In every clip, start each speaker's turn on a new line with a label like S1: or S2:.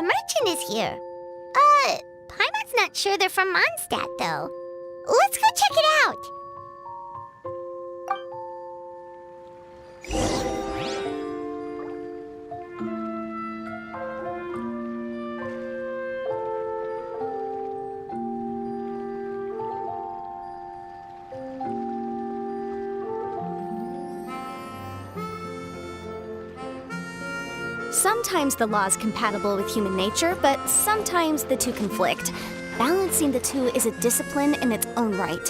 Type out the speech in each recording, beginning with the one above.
S1: merchant is here. Paimon's not sure they're from Mondstadt, though. Let's go check it out.
S2: Sometimes the law is compatible with human nature, but sometimes the two conflict. Balancing the two is a discipline in its own right.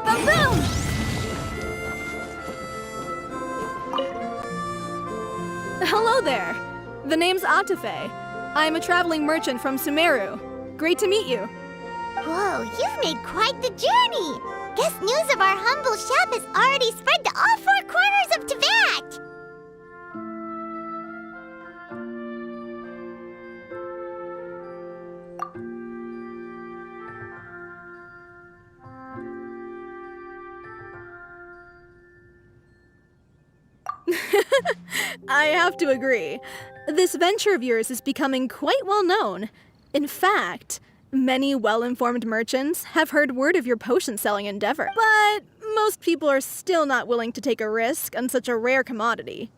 S2: Boom, boom!
S3: Hello there. The name's Atafe. I'm a traveling merchant from Sumeru. Great to meet you.
S1: Whoa, you've made quite the journey. Guess news of our humble shop has already spread to all four corners of Teyvat.
S3: I have to agree. This venture of yours is becoming quite well known. In fact, many well-informed merchants have heard word of your potion-selling endeavor. But most people are still not willing to take a risk on such a rare commodity.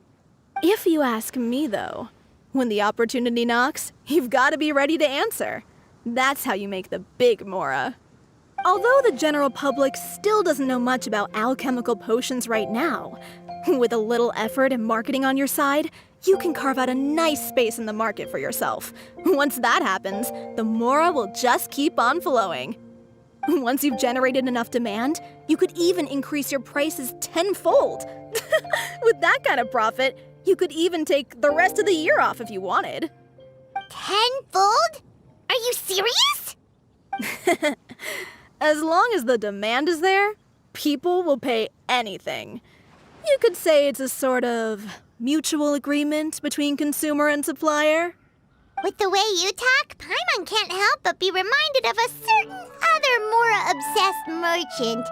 S3: If you ask me, though, when the opportunity knocks, you've got to be ready to answer. That's how you make the big Mora. Although the general public still doesn't know much about alchemical potions right now, with a little effort and marketing on your side, you can carve out a nice space in the market for yourself. Once that happens, the Mora will just keep on flowing. Once you've generated enough demand, you could even increase your prices tenfold. With that kind of profit, you could even take the rest of the year off if you wanted.
S1: Tenfold? Are you serious?
S3: As long as the demand is there, people will pay anything. You could say it's a sort of mutual agreement between consumer and supplier.
S1: With the way you talk, Paimon can't help but be reminded of a certain other Mora-obsessed merchant.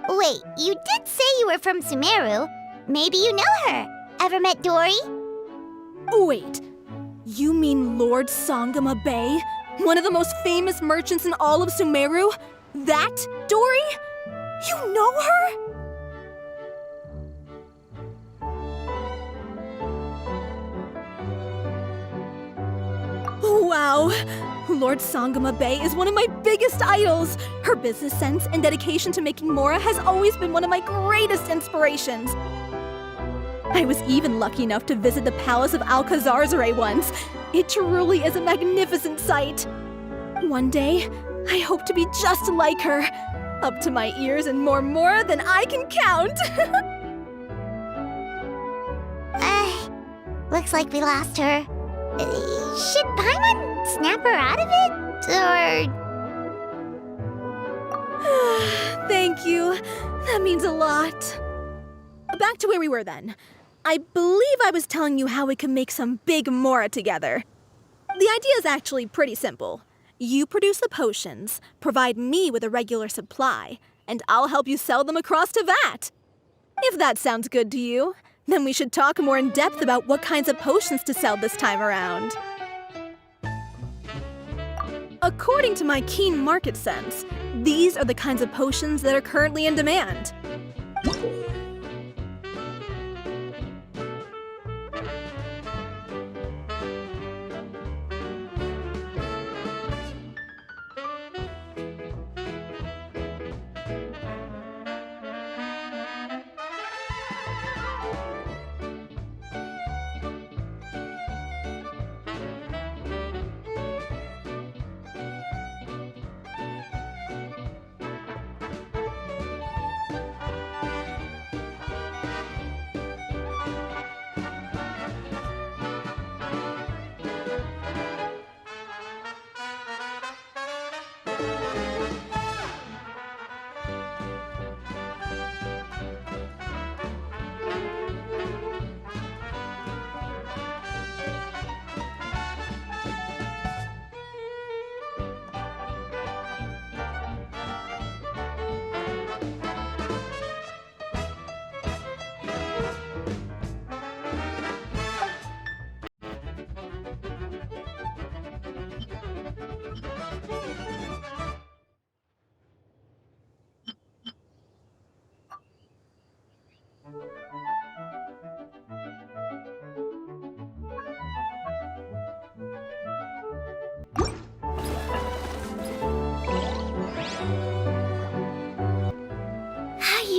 S1: Wait, you did say you were from Sumeru. Maybe you know her. Ever met Dory?
S3: Wait, you mean Lord Sangama Bay? One of the most famous merchants in all of Sumeru? That Dory? You know her? Wow! Lord Sangama Bay is one of my biggest idols! Her business sense and dedication to making Mora has always been one of my greatest inspirations. I was even lucky enough to visit the Palace of Alcazarzare once. It truly is a magnificent sight. One day, I hope to be just like her. Up to my ears in more Mora than I can count!
S1: Looks like we lost her. Should Paimon snap her out of it? Or...
S3: Thank you. That means a lot. Back to where we were then. I believe I was telling you how we can make some big Mora together. The idea is actually pretty simple. You produce the potions, provide me with a regular supply, and I'll help you sell them across Teyvat. If that sounds good to you, then we should talk more in depth about what kinds of potions to sell this time around. According to my keen market sense, these are the kinds of potions that are currently in demand.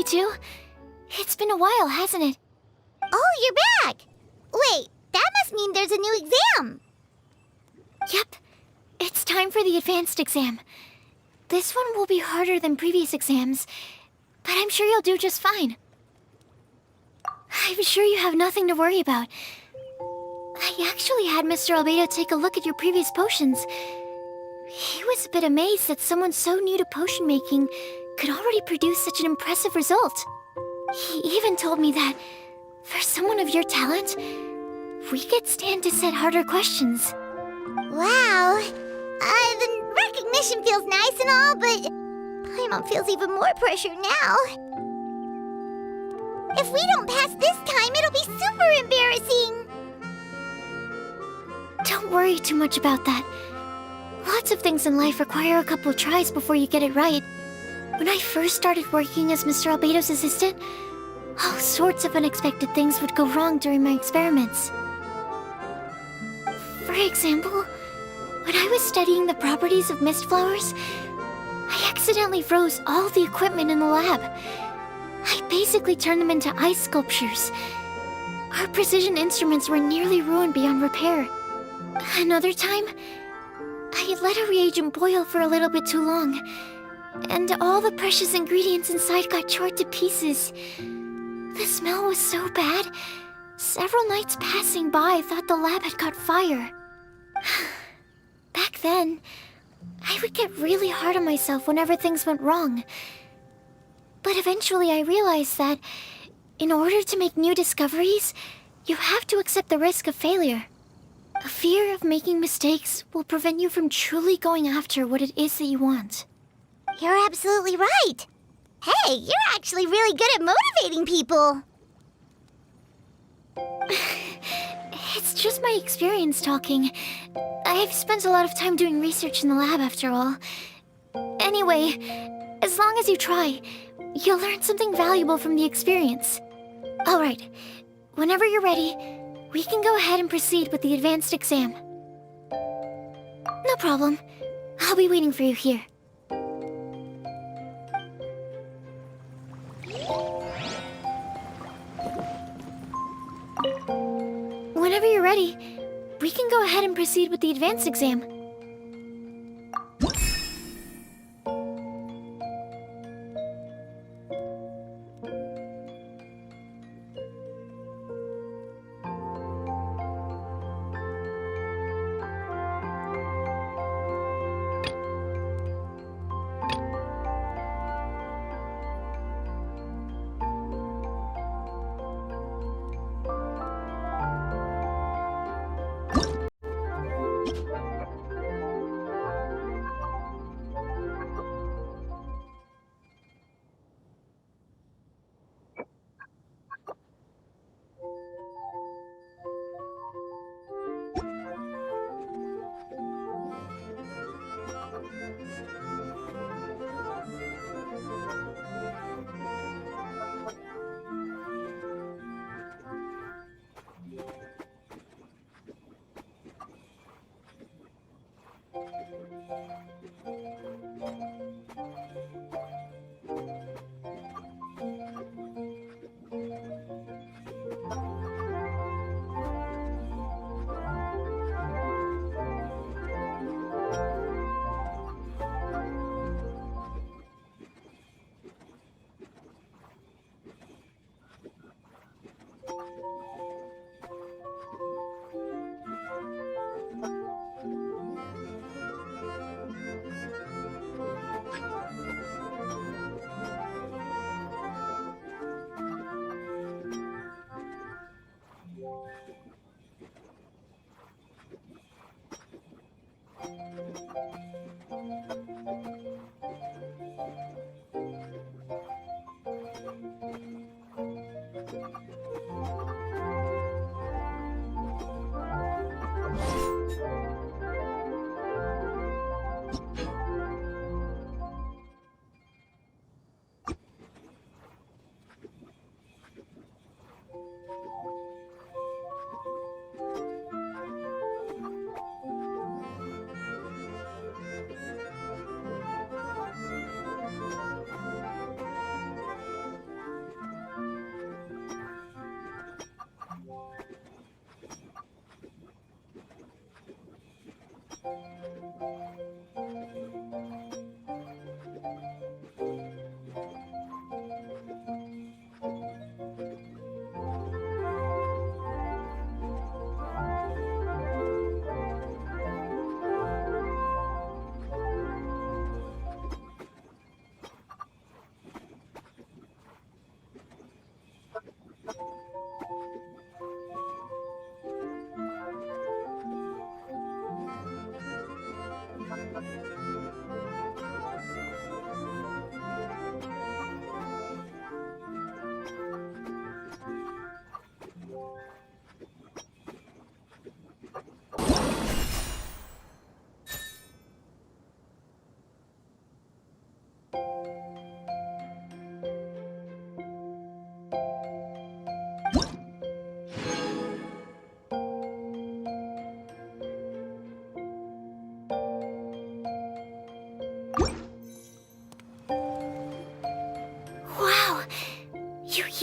S2: too. It's been a while, hasn't it?
S1: Oh, you're back! Wait, that must mean there's a new exam!
S2: Yep. It's time for the advanced exam. This one will be harder than previous exams, but I'm sure you'll do just fine. I'm sure you have nothing to worry about. I actually had Mr. Albedo take a look at your previous potions. He was a bit amazed that someone so new to potion making could already produce such an impressive result. He even told me that, for someone of your talent, we could stand to set harder questions.
S1: Wow. The recognition feels nice and all, but Paimon feels even more pressure now. If we don't pass this time, it'll be super embarrassing.
S2: Don't worry too much about that. Lots of things in life require a couple of tries before you get it right. When I first started working as Mr. Albedo's assistant, all sorts of unexpected things would go wrong during my experiments. For example, when I was studying the properties of mist flowers, I accidentally froze all the equipment in the lab. I basically turned them into ice sculptures. Our precision instruments were nearly ruined beyond repair. Another time, I let a reagent boil for a little bit too long, and all the precious ingredients inside got chored to pieces. The smell was so bad, several nights passing by thought the lab had caught fire. Back then, I would get really hard on myself whenever things went wrong. But eventually I realized that, in order to make new discoveries, you have to accept the risk of failure. A fear of making mistakes will prevent you from truly going after what it is that you want.
S1: You're absolutely right. Hey, you're actually really good at motivating people.
S2: It's just my experience talking. I've spent a lot of time doing research in the lab after all. Anyway, as long as you try, you'll learn something valuable from the experience. Alright, whenever you're ready, we can go ahead and proceed with the advanced exam. No problem. I'll be waiting for you here. Whenever you're ready, we can go ahead and proceed with the advanced exam.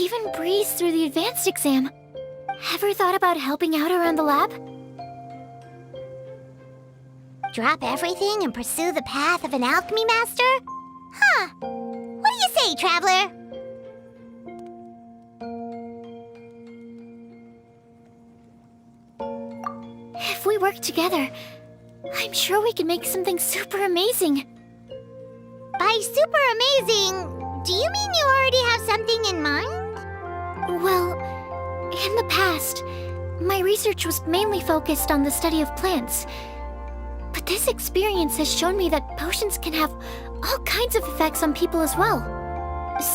S2: even breeze through the advanced exam. Ever thought about helping out around the lab?
S1: Drop everything and pursue the path of an alchemy master? Huh. What do you say, traveler?
S2: If we work together, I'm sure we can make something super amazing.
S1: By super amazing, do you mean you already have something in mind?
S2: Well, in the past, my research was mainly focused on the study of plants. But this experience has shown me that potions can have all kinds of effects on people as well.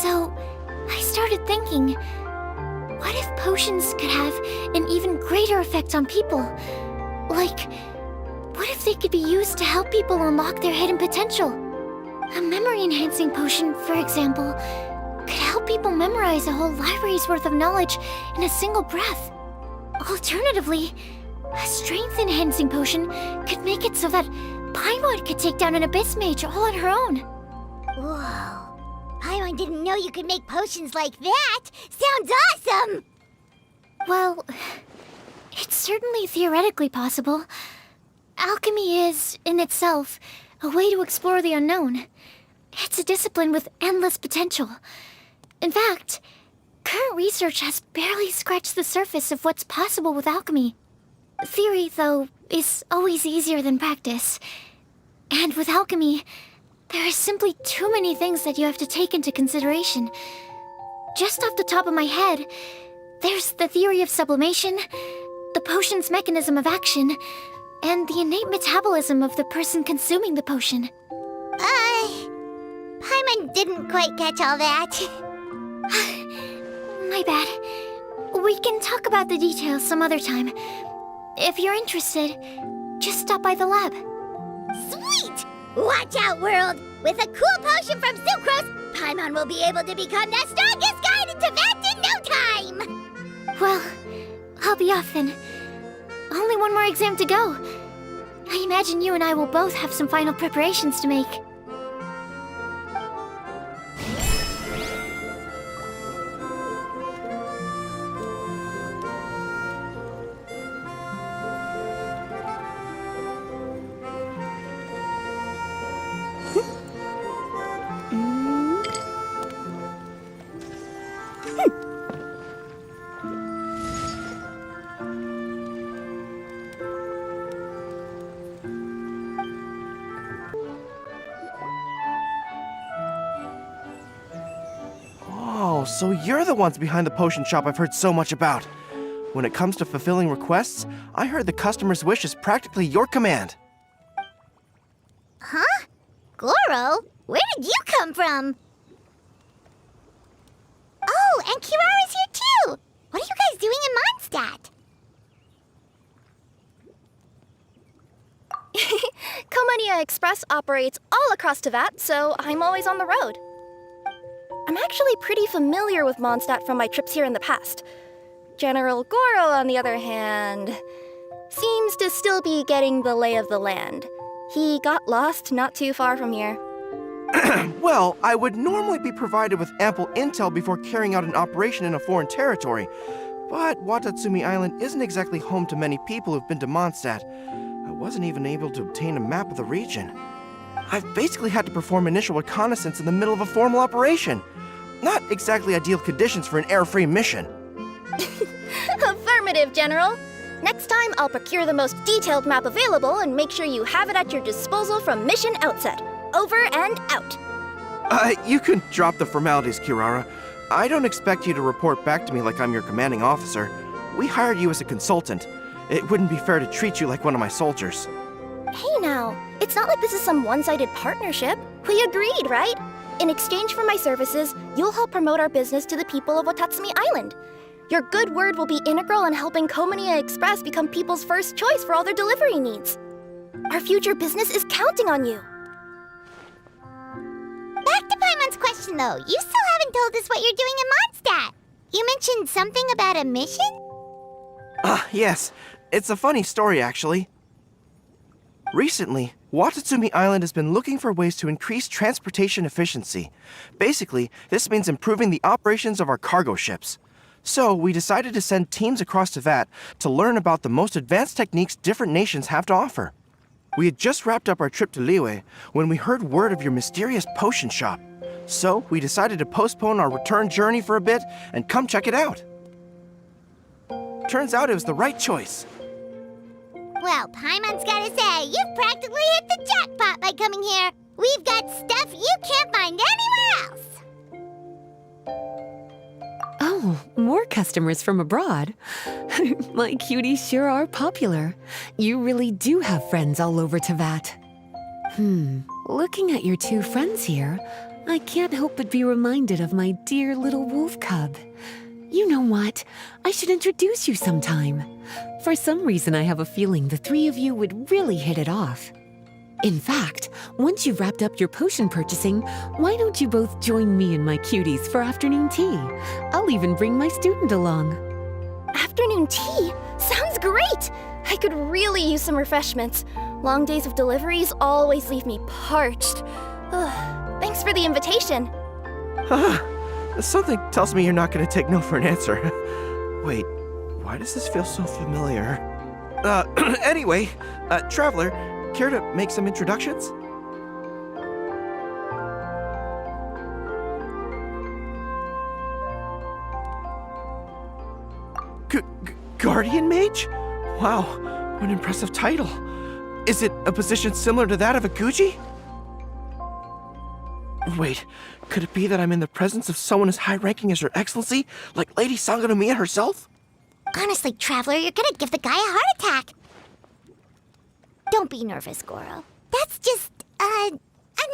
S2: So, I started thinking, what if potions could have an even greater effect on people? Like, what if they could be used to help people unlock their hidden potential? A memory-enhancing potion, for example, could help people memorize a whole library's worth of knowledge in a single breath. Alternatively, a strength-enhancing potion could make it so that Paimon could take down an Abyss Mage all on her own.
S1: Whoa. Paimon didn't know you could make potions like that. Sounds awesome!
S2: Well, it's certainly theoretically possible. Alchemy is, in itself, a way to explore the unknown. It's a discipline with endless potential. In fact, current research has barely scratched the surface of what's possible with alchemy. Theory, though, is always easier than practice. And with alchemy, there are simply too many things that you have to take into consideration. Just off the top of my head, there's the theory of sublimation, the potion's mechanism of action, and the innate metabolism of the person consuming the potion.
S1: Paimon didn't quite catch all that.
S2: My bad. We can talk about the details some other time. If you're interested, just stop by the lab.
S1: Sweet! Watch out, world! With a cool potion from Sucrose, Paimon will be able to become the strongest guide into Vent in no time!
S2: Well, I'll be off then. Only one more exam to go. I imagine you and I will both have some final preparations to make.
S4: Oh, so you're the ones behind the potion shop I've heard so much about. When it comes to fulfilling requests, I heard the customer's wish is practically your command.
S1: Huh? Goro? Where did you come from? Oh, and Kirara's here too! What are you guys doing in Mondstadt?
S5: Komania Express operates all across Teyvat, so I'm always on the road. I'm actually pretty familiar with Mondstadt from my trips here in the past. General Goro, on the other hand, seems to still be getting the lay of the land. He got lost not too far from here.
S4: Well, I would normally be provided with ample intel before carrying out an operation in a foreign territory, but Watatsumi Island isn't exactly home to many people who've been to Mondstadt. I wasn't even able to obtain a map of the region. I've basically had to perform initial reconnaissance in the middle of a formal operation. Not exactly ideal conditions for an error-free mission.
S5: Affirmative, General. Next time, I'll procure the most detailed map available and make sure you have it at your disposal from mission outset. Over and out.
S4: You can drop the formalities, Kirara. I don't expect you to report back to me like I'm your commanding officer. We hired you as a consultant. It wouldn't be fair to treat you like one of my soldiers.
S5: Hey now, it's not like this is some one-sided partnership. We agreed, right? In exchange for my services, you'll help promote our business to the people of Watatsumi Island. Your good word will be integral in helping Komania Express become people's first choice for all their delivery needs. Our future business is counting on you.
S1: Back to Paimon's question though, you still haven't told us what you're doing in Mondstadt. You mentioned something about a mission?
S4: Yes. It's a funny story, actually. Recently, Watatsumi Island has been looking for ways to increase transportation efficiency. Basically, this means improving the operations of our cargo ships. So, we decided to send teams across to Vat to learn about the most advanced techniques different nations have to offer. We had just wrapped up our trip to Liyue when we heard word of your mysterious potion shop. So, we decided to postpone our return journey for a bit and come check it out. Turns out it was the right choice.
S1: Well, Paimon's gotta say, you've practically hit the jackpot by coming here. We've got stuff you can't find anywhere else.
S6: Oh, more customers from abroad. My cuties sure are popular. You really do have friends all over Teyvat. Looking at your two friends here, I can't help but be reminded of my dear little wolf cub. You know what? I should introduce you sometime. For some reason, I have a feeling the three of you would really hit it off. In fact, once you've wrapped up your potion purchasing, why don't you both join me and my cuties for afternoon tea? I'll even bring my student along.
S5: Afternoon tea? Sounds great! I could really use some refreshments. Long days of deliveries always leave me parched. Ugh, thanks for the invitation.
S4: Something tells me you're not going to take no for an answer. Wait, why does this feel so familiar? Anyway, Traveler, care to make some introductions? Guardian Mage? Wow, what an impressive title. Is it a position similar to that of a Guji? Wait, could it be that I'm in the presence of someone as high-ranking as Her Excellency, like Lady Sangonomiya herself?
S1: Honestly, Traveler, you're gonna give the guy a heart attack. Don't be nervous, Goro. That's just, a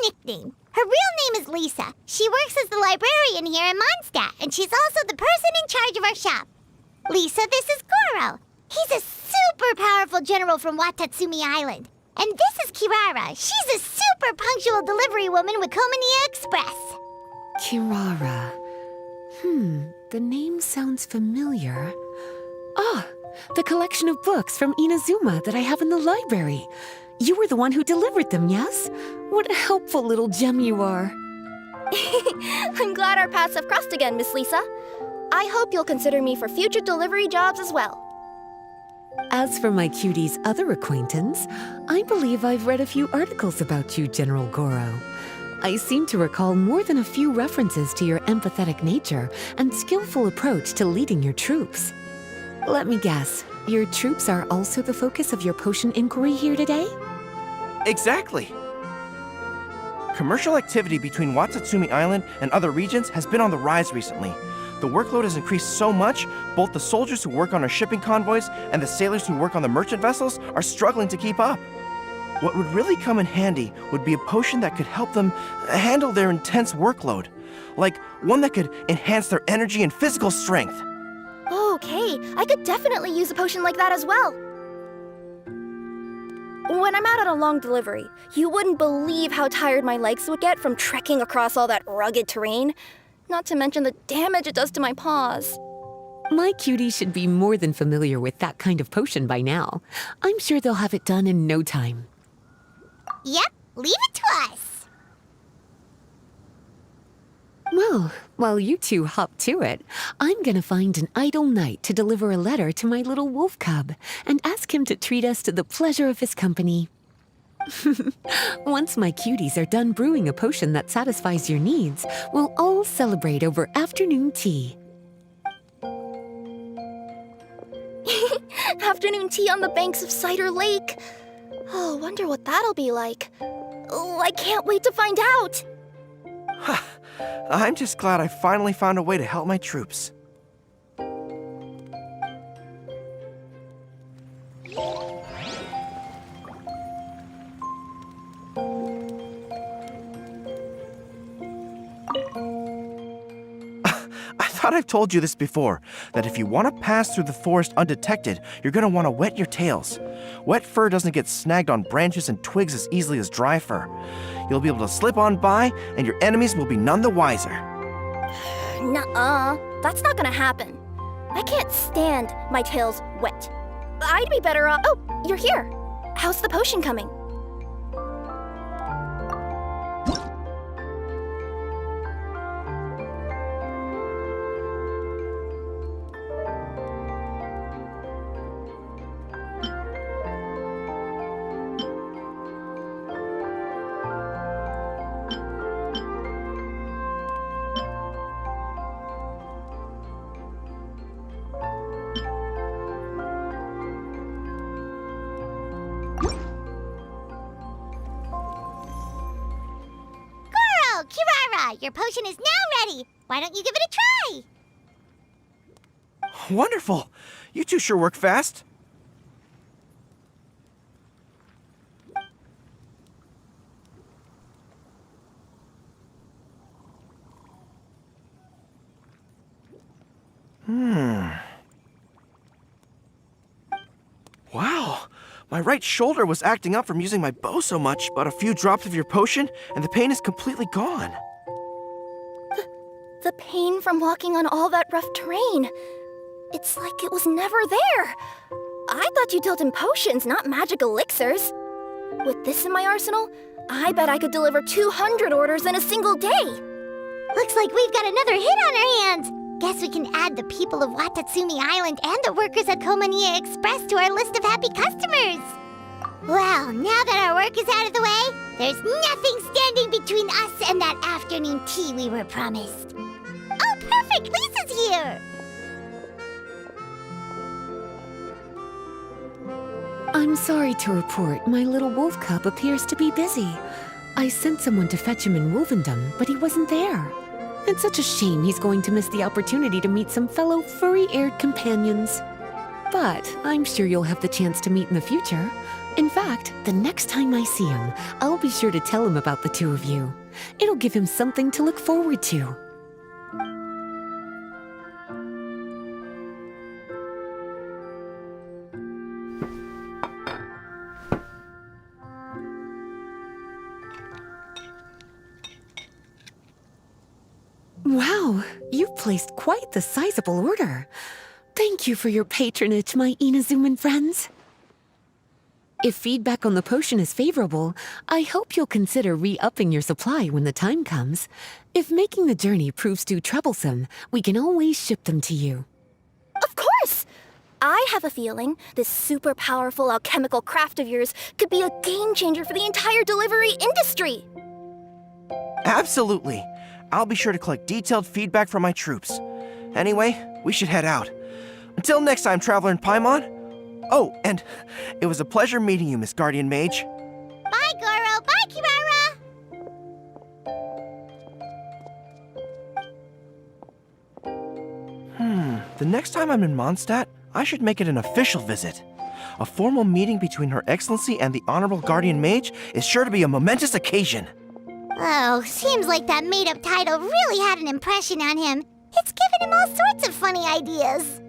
S1: nickname. Her real name is Lisa. She works as the librarian here in Mondstadt, and she's also the person in charge of our shop. Lisa, this is Goro. He's a super powerful general from Watatsumi Island. And this is Kirara. She's a super punctual delivery woman with Komania Express.
S6: Kirara. The name sounds familiar. Ah, the collection of books from Inazuma that I have in the library. You were the one who delivered them, yes? What a helpful little gem you are.
S5: I'm glad our paths have crossed again, Miss Lisa. I hope you'll consider me for future delivery jobs as well.
S6: As for my cutie's other acquaintance, I believe I've read a few articles about you, General Goro. I seem to recall more than a few references to your empathetic nature and skillful approach to leading your troops. Let me guess, your troops are also the focus of your potion inquiry here today?
S4: Exactly. Commercial activity between Watatsumi Island and other regions has been on the rise recently. The workload has increased so much, both the soldiers who work on our shipping convoys and the sailors who work on the merchant vessels are struggling to keep up. What would really come in handy would be a potion that could help them handle their intense workload. Like one that could enhance their energy and physical strength.
S5: Okay, I could definitely use a potion like that as well. When I'm out on a long delivery, you wouldn't believe how tired my legs would get from trekking across all that rugged terrain. Not to mention the damage it does to my paws.
S6: My cutie should be more than familiar with that kind of potion by now. I'm sure they'll have it done in no time.
S1: Yep, leave it to us.
S6: Well, while you two hop to it, I'm gonna find an idle knight to deliver a letter to my little wolf cub and ask him to treat us to the pleasure of his company. Once my cuties are done brewing a potion that satisfies your needs, we'll all celebrate over afternoon tea.
S5: Afternoon tea on the banks of Cider Lake. Oh, wonder what that'll be like. Oh, I can't wait to find out.
S4: I'm just glad I finally found a way to help my troops. I thought I've told you this before, that if you want to pass through the forest undetected, you're going to want to wet your tails. Wet fur doesn't get snagged on branches and twigs as easily as dry fur. You'll be able to slip on by, and your enemies will be none the wiser.
S5: Nuh-uh, that's not gonna happen. I can't stand my tails wet. I'd be better off— Oh, you're here. How's the potion coming?
S1: Kirara, your potion is now ready. Why don't you give it a try?
S4: Wonderful! You two sure work fast. Wow, my right shoulder was acting up from using my bow so much, but a few drops of your potion and the pain is completely gone.
S5: The pain from walking on all that rough terrain. It's like it was never there. I thought you dealt in potions, not magic elixirs. With this in my arsenal, I bet I could deliver 200 orders in a single day.
S1: Looks like we've got another hit on our hands. Guess we can add the people of Watatsumi Island and the workers at Komania Express to our list of happy customers. Well, now that our work is out of the way, there's nothing standing between us and that afternoon tea we were promised. Oh, perfect! Lisa's here!
S6: I'm sorry to report, my little wolf cub appears to be busy. I sent someone to fetch him in Wolvendom, but he wasn't there. It's such a shame he's going to miss the opportunity to meet some fellow furry-aired companions. But I'm sure you'll have the chance to meet in the future. In fact, the next time I see him, I'll be sure to tell him about the two of you. It'll give him something to look forward to. Wow, you've placed quite the sizable order. Thank you for your patronage, my Inazuman friends. If feedback on the potion is favorable, I hope you'll consider re-upping your supply when the time comes. If making the journey proves too troublesome, we can always ship them to you.
S5: Of course! I have a feeling this super powerful alchemical craft of yours could be a game changer for the entire delivery industry.
S4: Absolutely. I'll be sure to collect detailed feedback from my troops. Anyway, we should head out. Until next time, Traveler in Paimon. Oh, and it was a pleasure meeting you, Miss Guardian Mage.
S1: Bye, Goro! Bye, Kirara!
S4: The next time I'm in Mondstadt, I should make it an official visit. A formal meeting between Her Excellency and the Honorable Guardian Mage is sure to be a momentous occasion.
S1: Oh, seems like that made-up title really had an impression on him. It's given him all sorts of funny ideas.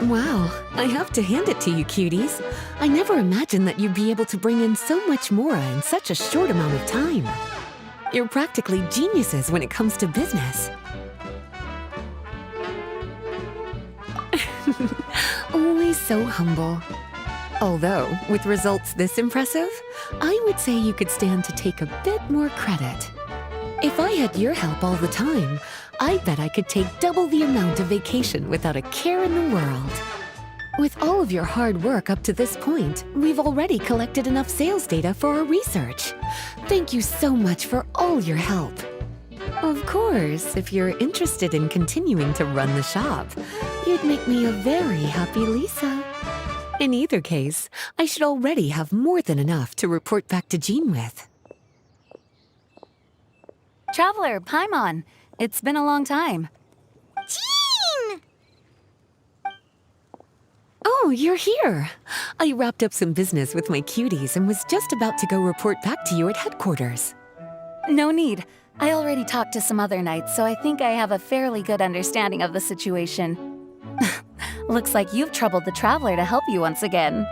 S6: Wow, I have to hand it to you, cuties. I never imagined that you'd be able to bring in so much mora in such a short amount of time. You're practically geniuses when it comes to business. Always so humble. Although, with results this impressive, I would say you could stand to take a bit more credit. If I had your help all the time, I bet I could take double the amount of vacation without a care in the world. With all of your hard work up to this point, we've already collected enough sales data for our research. Thank you so much for all your help. Of course, if you're interested in continuing to run the shop, you'd make me a very happy Lisa. In either case, I should already have more than enough to report back to Jean with.
S7: Traveler, Paimon, it's been a long time.
S1: Jean!
S6: Oh, you're here. I wrapped up some business with my cuties and was just about to go report back to you at headquarters.
S7: No need. I already talked to some other knights, so I think I have a fairly good understanding of the situation. Looks like you've troubled the Traveler to help you once again.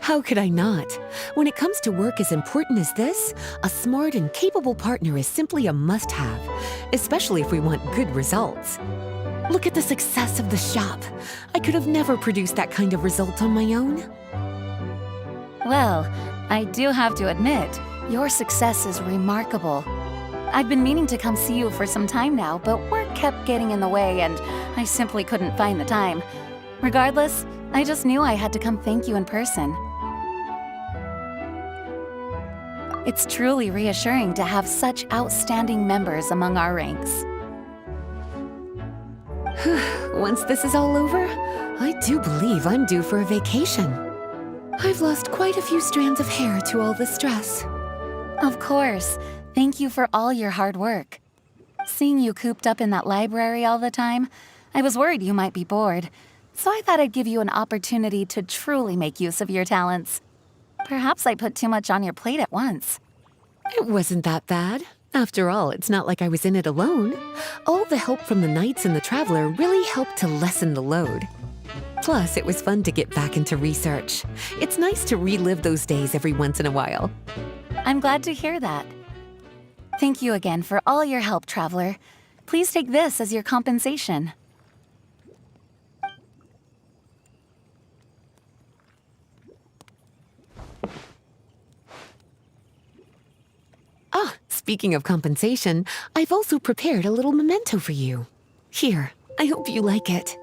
S6: How could I not? When it comes to work as important as this, a smart and capable partner is simply a must-have, especially if we want good results. Look at the success of the shop. I could have never produced that kind of result on my own.
S7: Well, I do have to admit, your success is remarkable. I've been meaning to come see you for some time now, but work kept getting in the way and I simply couldn't find the time. Regardless, I just knew I had to come thank you in person. It's truly reassuring to have such outstanding members among our ranks.
S6: Once this is all over, I do believe I'm due for a vacation. I've lost quite a few strands of hair to all the stress.
S7: Of course. Thank you for all your hard work. Seeing you cooped up in that library all the time, I was worried you might be bored. So I thought I'd give you an opportunity to truly make use of your talents. Perhaps I put too much on your plate at once.
S6: It wasn't that bad. After all, it's not like I was in it alone. All the help from the Knights and the Traveler really helped to lessen the load. Plus, it was fun to get back into research. It's nice to relive those days every once in a while.
S7: I'm glad to hear that. Thank you again for all your help, Traveler. Please take this as your compensation.
S6: Ah, speaking of compensation, I've also prepared a little memento for you. Here, I hope you like it.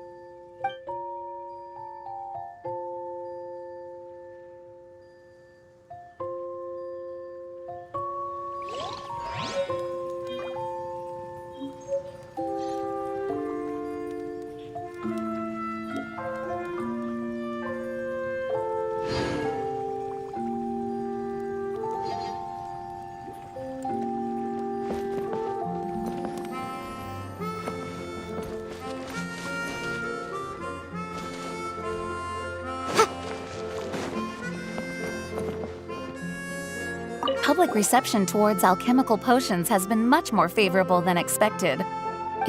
S7: Public reception towards alchemical potions has been much more favorable than expected.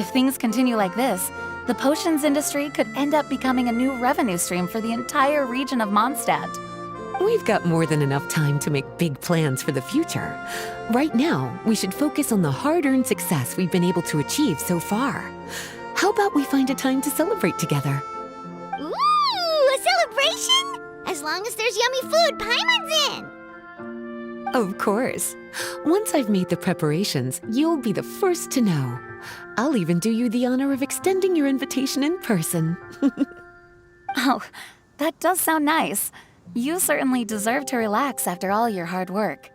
S7: If things continue like this, the potions industry could end up becoming a new revenue stream for the entire region of Mondstadt.
S6: We've got more than enough time to make big plans for the future. Right now, we should focus on the hard-earned success we've been able to achieve so far. How about we find a time to celebrate together?
S1: Ooh, a celebration? As long as there's yummy food, Paimon's in.
S6: Of course. Once I've made the preparations, you'll be the first to know. I'll even do you the honor of extending your invitation in person.
S7: Oh, that does sound nice. You certainly deserve to relax after all your hard work.